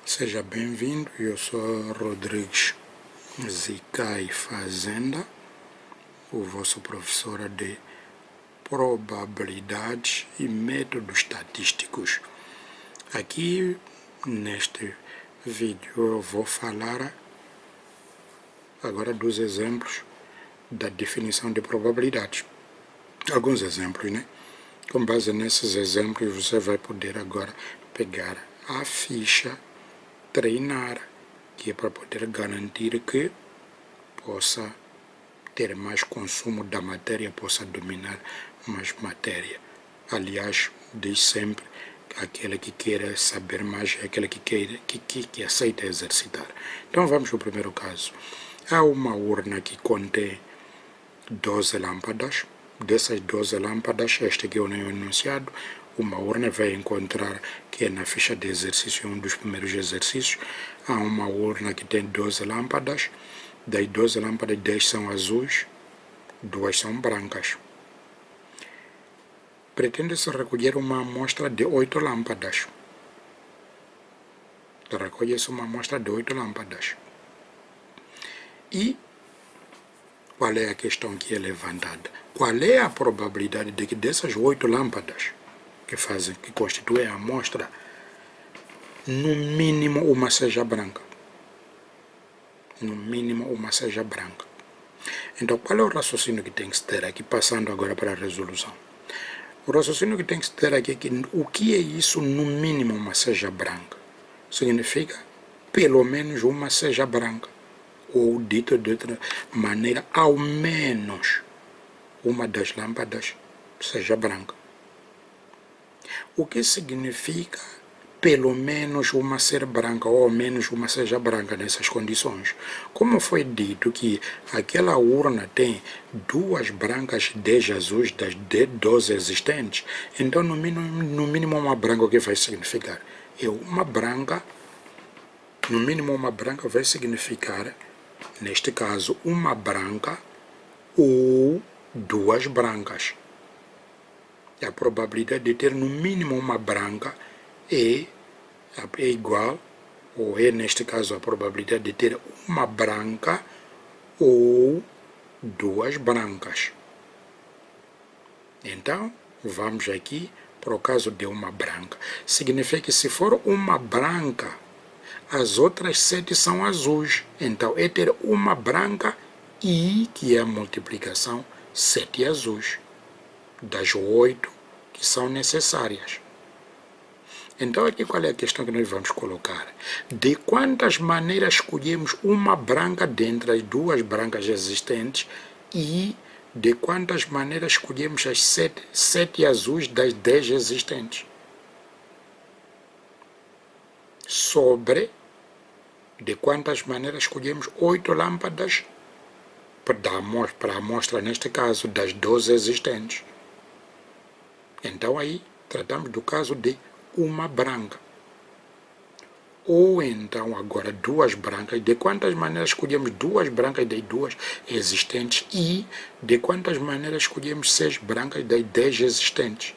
Seja bem-vindo, eu sou Rodrigues Zicai Fazenda, o vosso professor de probabilidades e métodos estatísticos. Aqui, neste vídeo, eu vou falar agora dos exemplos da definição de probabilidades. Alguns exemplos, né? Com base nesses exemplos, você vai poder agora pegar a ficha treinar, que é para poder garantir que possa ter mais consumo da matéria, possa dominar mais matéria. Aliás, diz sempre que aquele que quer saber mais é aquele que aceita exercitar. Então vamos ao primeiro caso. Há uma urna que contém 12 lâmpadas. Dessas 12 lâmpadas, este aqui é o enunciado. Uma urna vai encontrar que é na ficha de exercício, um dos primeiros exercícios. Há uma urna que tem 12 lâmpadas. Das 12 lâmpadas, 10 são azuis, 2 são brancas. Pretende-se recolher uma amostra de 8 lâmpadas. Recolhe-se uma amostra de 8 lâmpadas. E qual é a questão que é levantada? Qual é a probabilidade de que dessas 8 lâmpadas que constituem a amostra, no mínimo uma seja branca? No mínimo uma seja branca. Então, qual é o raciocínio que tem que se ter aqui, passando agora para a resolução? O raciocínio que tem que se ter aqui é que o que é isso, no mínimo uma seja branca? Significa, pelo menos uma seja branca. Ou, dito de outra maneira, ao menos uma das lâmpadas seja branca. O que significa pelo menos uma ser branca, ou ao menos uma seja branca nessas condições? Como foi dito que aquela urna tem 2 brancas e 10 azuis das 12 existentes, então no mínimo uma branca, o que vai significar? Uma branca, no mínimo uma branca vai significar, neste caso, uma branca ou 2 brancas. A probabilidade de ter no mínimo uma branca é igual, ou é neste caso a probabilidade de ter uma branca ou 2 brancas. Então, vamos aqui para o caso de uma branca. Significa que se for uma branca, as outras 7 são azuis. Então, é ter uma branca e, que é a multiplicação, 7 azuis, das 8 que são necessárias. Então, aqui qual é a questão que nós vamos colocar? De quantas maneiras escolhemos uma branca dentre as 2 brancas existentes e de quantas maneiras escolhemos as 7 azuis das 10 existentes? Sobre de quantas maneiras escolhemos 8 lâmpadas para a amostra, neste caso, das 12 existentes. Então, aí, tratamos do caso de uma branca. Ou então, agora, 2 brancas. De quantas maneiras escolhemos 2 brancas das 2 existentes e de quantas maneiras escolhemos 6 brancas das 10 existentes?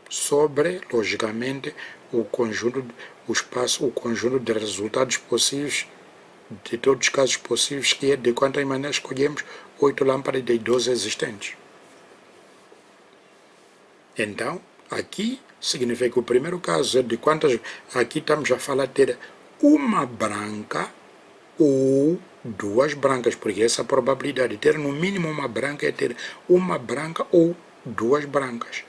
Sobre, logicamente, o conjunto de resultados possíveis, de todos os casos possíveis, que é de quantas maneiras escolhemos 8 lâmpadas das 12 existentes. Então, aqui significa que o primeiro caso é de quantas, aqui estamos a falar de ter uma branca ou 2 brancas, porque essa probabilidade de ter no mínimo uma branca é ter uma branca ou 2 brancas.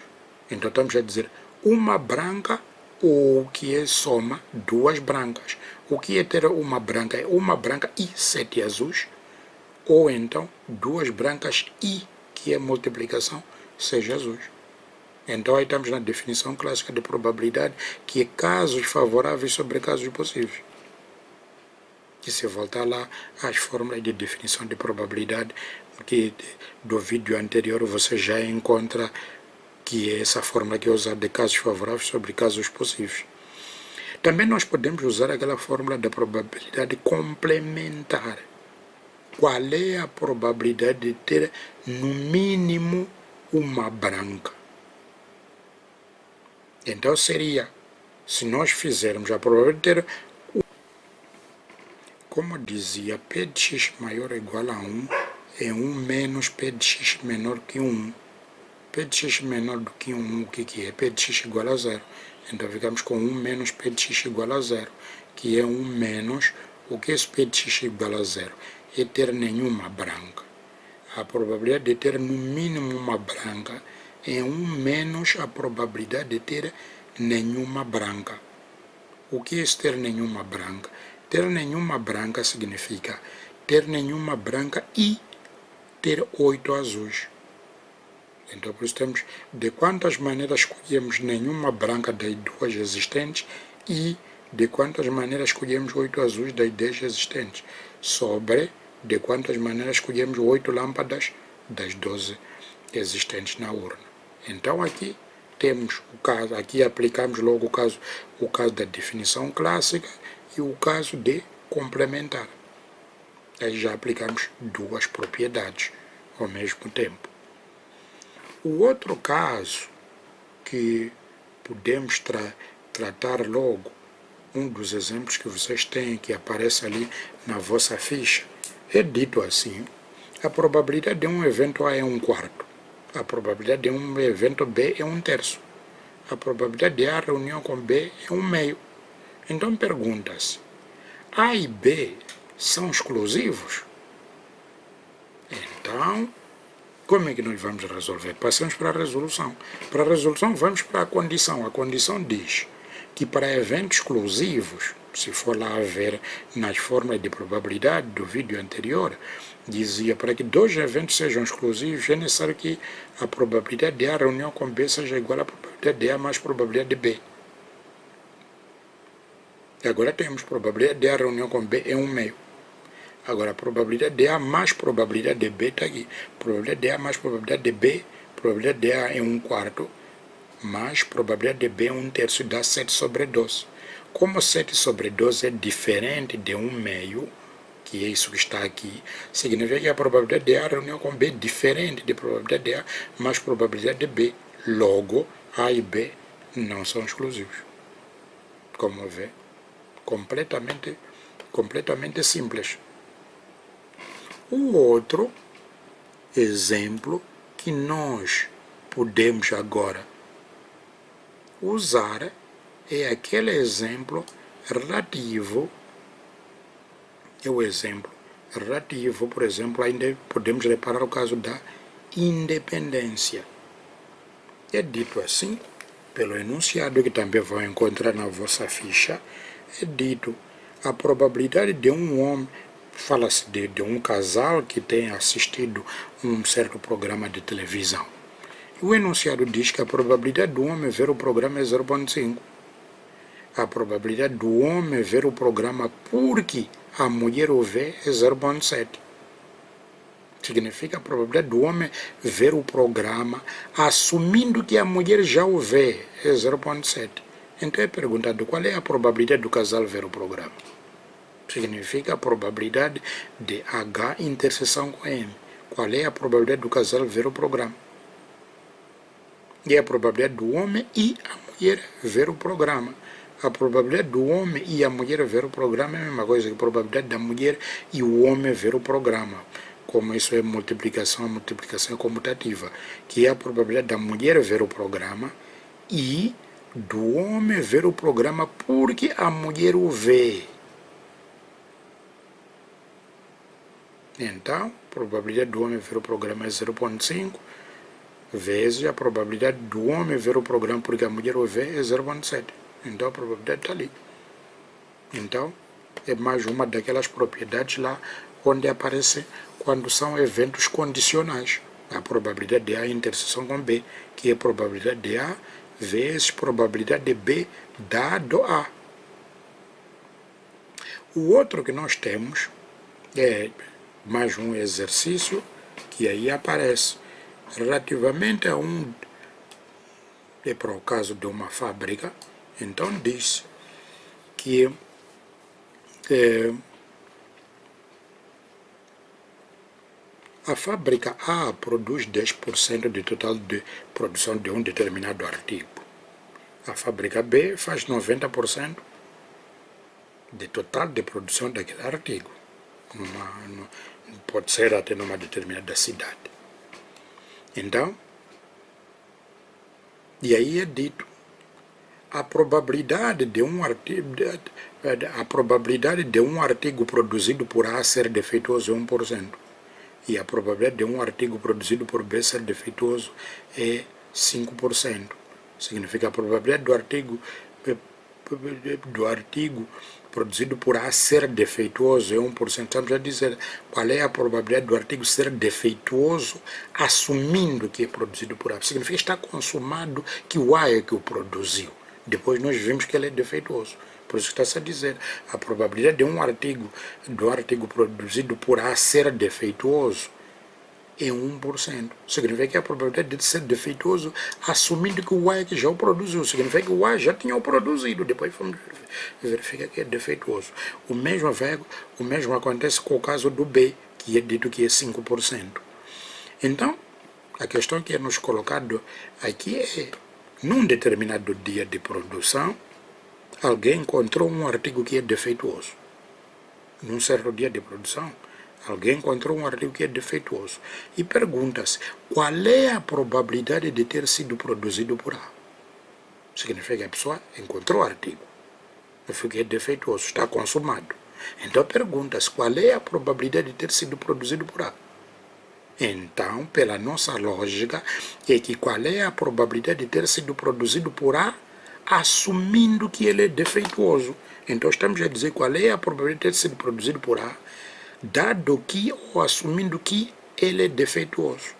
Então estamos a dizer uma branca ou que é soma 2 brancas. O que é ter uma branca? É uma branca e 7 azuis, ou então 2 brancas e, que é multiplicação, 6 azuis. Então aí estamos na definição clássica de probabilidade, que é casos favoráveis sobre casos possíveis. E se voltar lá às fórmulas de definição de probabilidade, que do vídeo anterior você já encontra que é essa fórmula que é usada de casos favoráveis sobre casos possíveis. Também nós podemos usar aquela fórmula da probabilidade complementar. Qual é a probabilidade de ter no mínimo uma branca? Então seria se nós fizermos a probabilidade de ter, como dizia, P de x maior ou igual a 1 é 1 menos P de x menor que 1. P de x menor do que 1, o que é? P de x igual a 0. Então ficamos com 1 menos P de x igual a 0, que é 1 menos, o que é esse P de x igual a 0? É ter nenhuma branca. A probabilidade de ter no mínimo uma branca é 1 menos a probabilidade de ter nenhuma branca. O que é ter nenhuma branca? Ter nenhuma branca significa ter nenhuma branca e ter 8 azuis. Então, por isso temos de quantas maneiras escolhemos nenhuma branca das 2 existentes e de quantas maneiras escolhemos 8 azuis das 10 existentes, sobre de quantas maneiras escolhemos 8 lâmpadas das 12 existentes na urna. Então, aqui temos o caso, aqui aplicamos logo o caso da definição clássica e o caso de complementar. Aí já aplicamos duas propriedades ao mesmo tempo. O outro caso que podemos tratar logo, um dos exemplos que vocês têm, que aparece ali na vossa ficha, é dito assim: a probabilidade de um evento A é 1/4, a probabilidade de um evento B é 1/3, a probabilidade de A reunião com B é 1/2. Então pergunta-se, A e B são exclusivos? Então, como é que nós vamos resolver? Passamos para a resolução. Para a resolução, vamos para a condição. A condição diz que para eventos exclusivos, se for lá ver nas formas de probabilidade do vídeo anterior, dizia para que 2 eventos sejam exclusivos, é necessário que a probabilidade de A reunião com B seja igual à probabilidade de A mais probabilidade de B. E agora temos probabilidade de A reunião com B é 1/2. Agora, a probabilidade de A mais probabilidade de B está aqui. Probabilidade de A mais probabilidade de B, probabilidade de A é 1/4, mais probabilidade de B é 1/3, dá 7/12. Como 7/12 é diferente de 1/2, que é isso que está aqui, significa que a probabilidade de A reunião com B é diferente de probabilidade de A mais probabilidade de B. Logo, A e B não são exclusivos. Como vê, completamente simples. O outro exemplo que nós podemos agora usar é aquele exemplo relativo, por exemplo, ainda podemos reparar o caso da independência. É dito assim, pelo enunciado que também vão encontrar na vossa ficha, é dito a probabilidade de um homem, fala-se de um casal que tem assistido um certo programa de televisão. E o enunciado diz que a probabilidade do homem ver o programa é 0,5. A probabilidade do homem ver o programa porque a mulher o vê é 0,7. Significa a probabilidade do homem ver o programa assumindo que a mulher já o vê é 0,7. Então é perguntado qual é a probabilidade do casal ver o programa. Significa a probabilidade de H interseção com M. Qual é a probabilidade do casal ver o programa? E a probabilidade do homem e a mulher ver o programa. A probabilidade do homem e a mulher ver o programa é a mesma coisa que a probabilidade da mulher e o homem ver o programa. Como isso é multiplicação, a multiplicação é comutativa, que é a probabilidade da mulher ver o programa e do homem ver o programa porque a mulher o vê. Então, a probabilidade do homem ver o programa é 0,5, vezes a probabilidade do homem ver o programa porque a mulher o vê é 0,7. Então, a probabilidade está ali. Então, é mais uma daquelas propriedades lá onde aparece quando são eventos condicionais. A probabilidade de A em interseção com B, que é a probabilidade de A vezes probabilidade de B dado A. O outro que nós temos é mais um exercício que aí aparece relativamente a é para o caso de uma fábrica. Então diz que a fábrica A produz 10% do total de produção de um determinado artigo. A fábrica B faz 90% de total de produção daquele artigo. Pode ser até numa determinada cidade. Então, e aí é dito, a probabilidade de um artigo produzido por A ser defeituoso é 1%. E a probabilidade de um artigo produzido por B ser defeituoso é 5%. Significa a probabilidade do artigo produzido por A ser defeituoso é 1%. Estamos a dizer qual é a probabilidade do artigo ser defeituoso assumindo que é produzido por A. Significa que está consumado que o A é que o produziu. Depois nós vimos que ele é defeituoso. Por isso está-se a dizer, a probabilidade de um artigo produzido por A ser defeituoso é 1%. Significa que a probabilidade de ser defeituoso, assumindo que o A é que já o produziu, significa que o A já tinha o produzido, depois vamos verificar que é defeituoso. O mesmo acontece com o caso do B, que é dito que é 5%. Então, a questão que é nos colocado aqui é, num determinado dia de produção, alguém encontrou um artigo que é defeituoso. Num certo dia de produção, alguém encontrou um artigo que é defeituoso e pergunta-se qual é a probabilidade de ter sido produzido por A. Significa que a pessoa encontrou o artigo que é defeituoso, está consumado. Então pergunta-se qual é a probabilidade de ter sido produzido por A. Então, pela nossa lógica, é que qual é a probabilidade de ter sido produzido por A, assumindo que ele é defeituoso. Então estamos a dizer qual é a probabilidade de ter sido produzido por A, dado que ou assumindo que ele é defeituoso.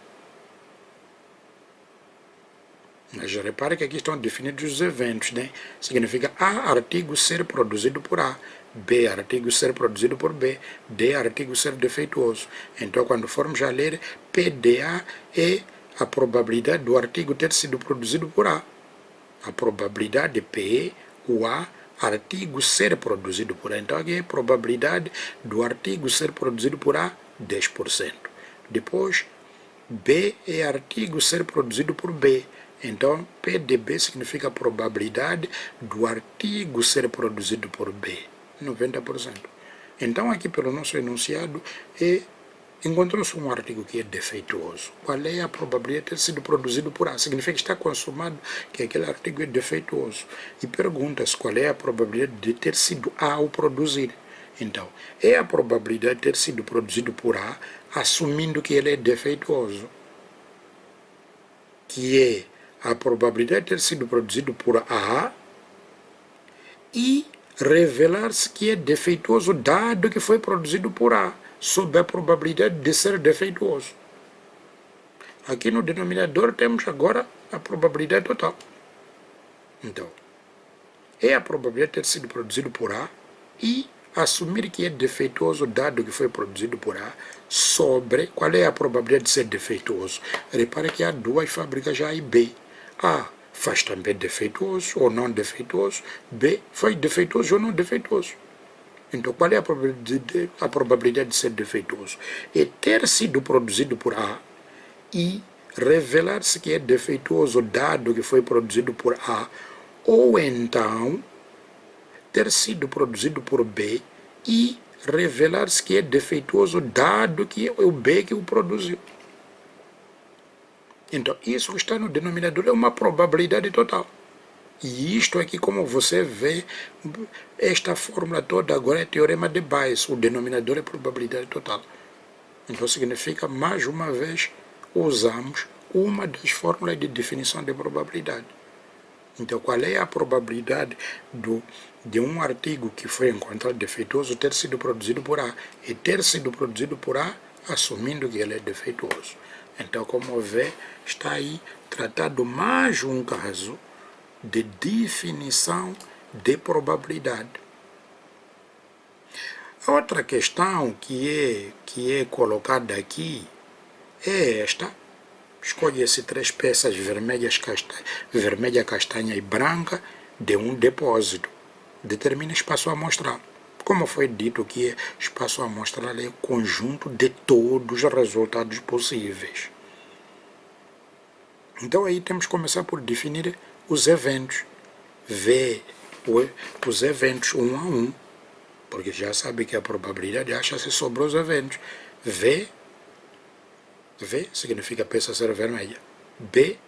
Mas repare que aqui estão definidos os eventos, né? Significa A artigo ser produzido por A, B artigo ser produzido por B, D artigo ser defeituoso. Então, quando formos a ler, PDA é a probabilidade do artigo ter sido produzido por A. A probabilidade P é o A artigo ser produzido por A. Então, aqui é a probabilidade do artigo ser produzido por A, 10%. Depois, B é artigo ser produzido por B. Então, P de B significa a probabilidade do artigo ser produzido por B, 90%. Então, aqui pelo nosso enunciado, encontrou-se um artigo que é defeituoso. Qual é a probabilidade de ter sido produzido por A? Significa que está consumado que aquele artigo é defeituoso. E pergunta-se qual é a probabilidade de ter sido A o produzir. Então, é a probabilidade de ter sido produzido por A, assumindo que ele é defeituoso, que é a probabilidade de ter sido produzido por A e revelar-se que é defeituoso dado que foi produzido por A, sob a probabilidade de ser defeituoso. Aqui no denominador temos agora a probabilidade total. Então, é a probabilidade de ter sido produzido por A e assumir que é defeituoso dado que foi produzido por A, sobre qual é a probabilidade de ser defeituoso. Repare que há duas fábricas A e B. A faz também defeituoso ou não defeituoso, B faz defeituoso ou não defeituoso. Então, qual é a probabilidade de ser defeituoso? É ter sido produzido por A e revelar-se que é defeituoso dado que foi produzido por A, ou então ter sido produzido por B e revelar-se que é defeituoso dado que é o B que o produziu. Então, isso que está no denominador é uma probabilidade total. E isto aqui, como você vê, esta fórmula toda agora é teorema de Bayes. O denominador é probabilidade total. Então, significa, mais uma vez, usamos uma das fórmulas de definição de probabilidade. Então, qual é a probabilidade de um artigo que foi encontrado defeituoso ter sido produzido por A? E ter sido produzido por A, assumindo que ele é defeituoso. Então, como vê, está aí tratado mais um caso de definição de probabilidade. A outra questão que é colocada aqui é esta. Escolhe-se 3 peças vermelha, castanha e branca de um depósito. Determina espaço amostral. Como foi dito que espaço amostral é o conjunto de todos os resultados possíveis. Então aí temos que começar por definir os eventos. vê os eventos um a um, porque já sabe que a probabilidade acha-se sobre os eventos. V significa peça ser vermelha. B,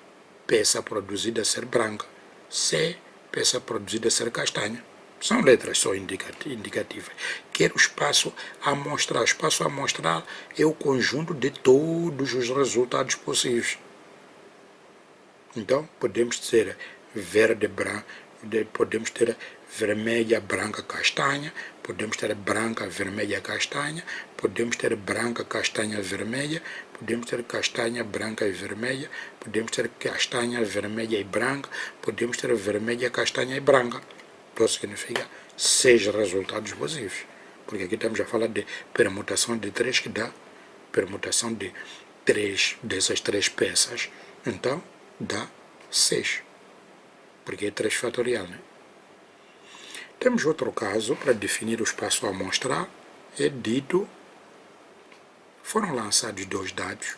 peça produzida ser branca. C, peça produzida ser castanha. São letras só indicativas. Quero o espaço amostral. O espaço amostral é o conjunto de todos os resultados possíveis. Então, podemos ter verde, branco, podemos ter vermelha, branca, castanha, podemos ter branca, vermelha, castanha, podemos ter branca, castanha, vermelha, podemos ter castanha, branca e vermelha, podemos ter castanha, vermelha e branca, podemos ter vermelha, castanha e branca. Então significa 6 resultados possíveis, porque aqui estamos a falar de permutação de 3 que dá permutação de 3 dessas 3 peças, então dá 6, porque é 3 fatorial, né? Temos outro caso para definir o espaço amostral. É dito, foram lançados dois dados,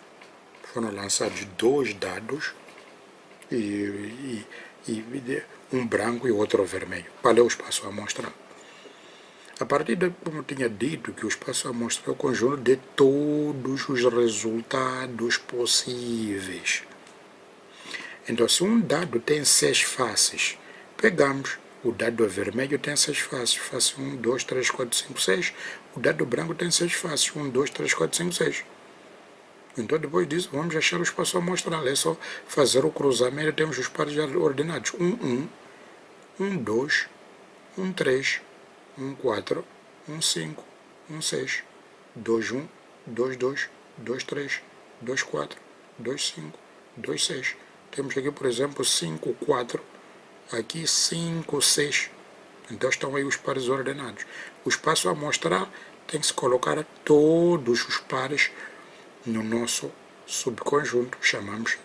e um branco e outro vermelho. Qual é o espaço amostral? A partir de como eu tinha dito, que o espaço amostral é o conjunto de todos os resultados possíveis. Então, se um dado tem 6 faces, pegamos, o dado vermelho tem 6 faces, face 1, 2, 3, 4, 5, 6. O dado branco tem 6 faces, 1, 2, 3, 4, 5, 6. Então, depois disso, vamos achar o espaço amostral. É só fazer o cruzamento, temos os pares ordenados. 1, 1, 1, 2, 1, 3, 1, 4, 1, 5, 1, 6, 2, 1, 2, 2, 2, 3, 2, 4, 2, 5, 2, 6. Temos aqui, por exemplo, 5, 4, aqui 5, 6. Então estão aí os pares ordenados. O espaço amostral tem que se colocar todos os pares no nosso subconjunto, chamamos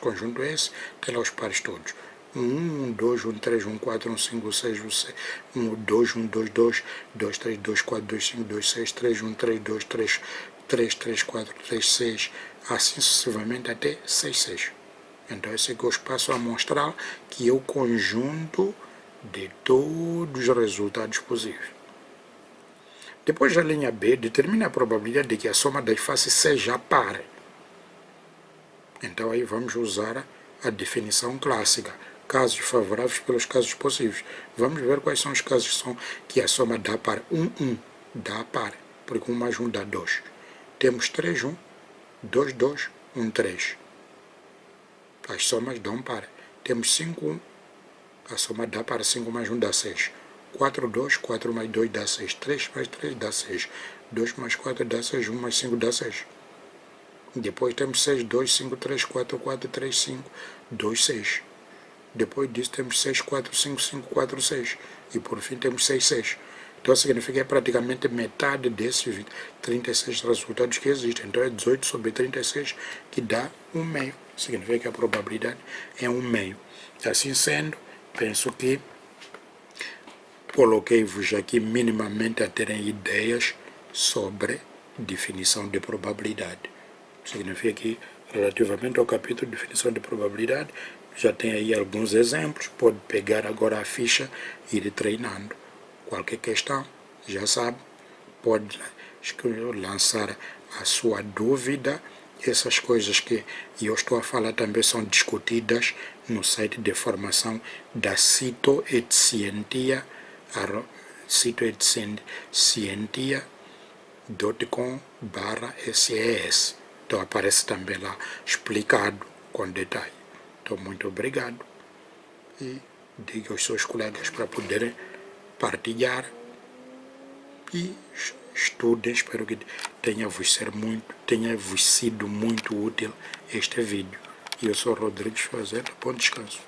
conjunto S, tem lá os pares todos. 1, 2, 1, 3, 1, 4, 1, 5, 6, 1, 2, 1, 2, 2, 2, 3, 2, 4, 2, 5, 2, 6, 3, 1, 3, 2, 3, 3, 3, 4, 3, 6, assim sucessivamente até 6, 6. Então esse aqui é o espaço amostral, que é o conjunto de todos os resultados possíveis. Depois da linha B, determina a probabilidade de que a soma das faces seja par. Então aí vamos usar a definição clássica. Casos favoráveis pelos casos possíveis. Vamos ver quais são os casos que a soma dá par. 1, 1 dá par, porque 1 mais 1 dá 2. Temos 3, 1, 2, 2, 1, 3. As somas dão par. Temos 5, 1. A soma dá par. 5 mais 1 dá 6. 4, 2. 4 mais 2 dá 6. 3 mais 3 dá 6. 2 mais 4 dá 6. 1 mais 5 dá 6. Depois temos 6, 2, 5, 3, 4, 4, 3, 5, 2, 6. Depois disso temos 6, 4, 5, 5, 4, 6. E por fim temos 6, 6. Então significa que é praticamente metade desses 36 resultados que existem. Então é 18 sobre 36 que dá 1 meio. Significa que a probabilidade é 1 meio. Assim sendo, penso que coloquei-vos aqui minimamente a terem ideias sobre definição de probabilidade. Significa que, relativamente ao capítulo de definição de probabilidade, já tem aí alguns exemplos, pode pegar agora a ficha e ir treinando. Qualquer questão, já sabe, pode lançar a sua dúvida. Essas coisas que eu estou a falar também são discutidas no site de formação da Cito et Scientia, citoetscientia.com/SES. Então aparece também lá explicado com detalhe. Então muito obrigado e diga aos seus colegas para poderem partilhar e estudem. Espero que tenha-vos sido muito útil este vídeo. E eu sou Rodrigues Fazenda. Bom descanso.